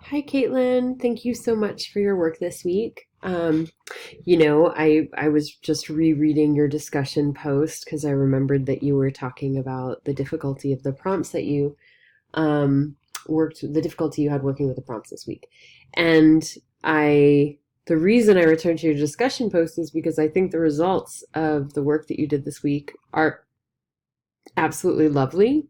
Hi, Katelyn. Thank you so much for your work this week. I was just rereading your discussion post because I remembered that you were talking about the difficulty of the prompts that you um, the difficulty you had working with the prompts this week. And I, the reason I returned to your discussion post is because I think the results of the work that you did this week are absolutely lovely.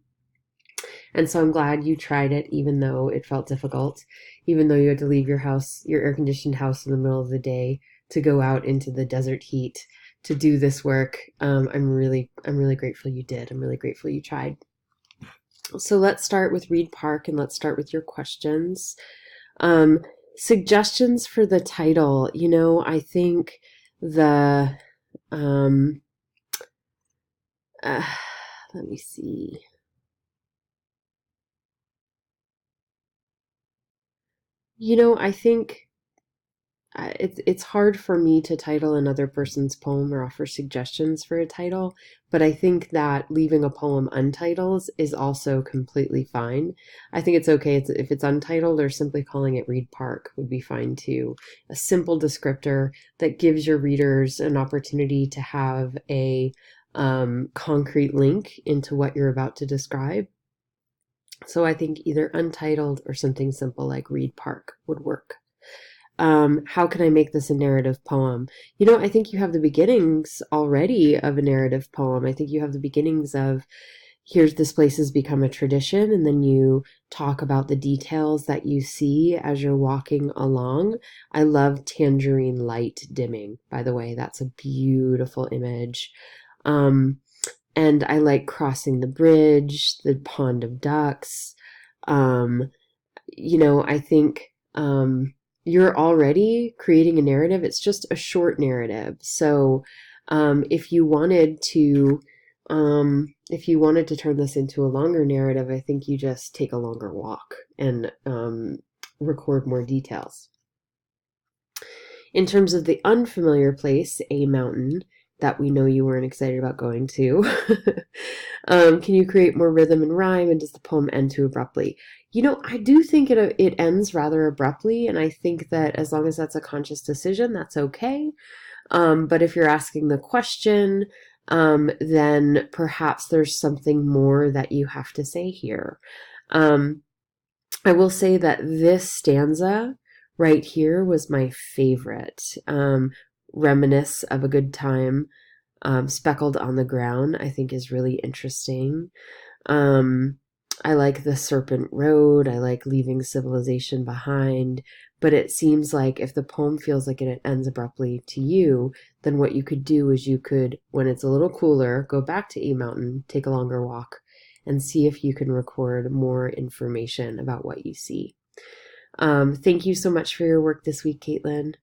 And so I'm glad you tried it, even though it felt difficult, even though you had to leave your house, your air conditioned house in the middle of the day to go out into the desert heat to do this work. I'm really grateful you did. I'm really grateful you tried. So let's start with Reed Park and let's start with your questions. Um, Suggestions for the title. I think the, um, uh, let me see. I think it's hard for me to title another person's poem or offer suggestions for a title, but I think that leaving a poem untitled is also completely fine. I think it's okay if it's untitled, or simply calling it Reed Park would be fine too. A simple descriptor that gives your readers an opportunity to have a concrete link into what you're about to describe. So I think either untitled or something simple like Reed Park would work. How can I make this a narrative poem? I think you have the beginnings already of a narrative poem. I think you have the beginnings of here's this place has become a tradition, and then you talk about the details that you see as you're walking along. I love tangerine light dimming, by the way. That's a beautiful image. Um, and I like crossing the bridge, the pond of ducks. Um, I think you're already creating a narrative. It's just a short narrative. So if you wanted to, turn this into a longer narrative, I think you just take a longer walk and record more details. In terms of the unfamiliar place, a mountain that we know you weren't excited about going to, can you create more rhythm and rhyme? And does the poem end too abruptly? I do think it ends rather abruptly, and I think that as long as that's a conscious decision, that's okay. But if you're asking the question, then perhaps there's something more that you have to say here. Um, I will say that this stanza right here was my favorite. Reminisce of a good time, speckled on the ground, I think is really interesting. Um, I like the serpent road. I like leaving civilization behind. But it seems like if the poem feels like it ends abruptly to you, then what you could do is you could, when it's a little cooler, go back to E Mountain, take a longer walk, and see if you can record more information about what you see. Thank you so much for your work this week, Katelyn.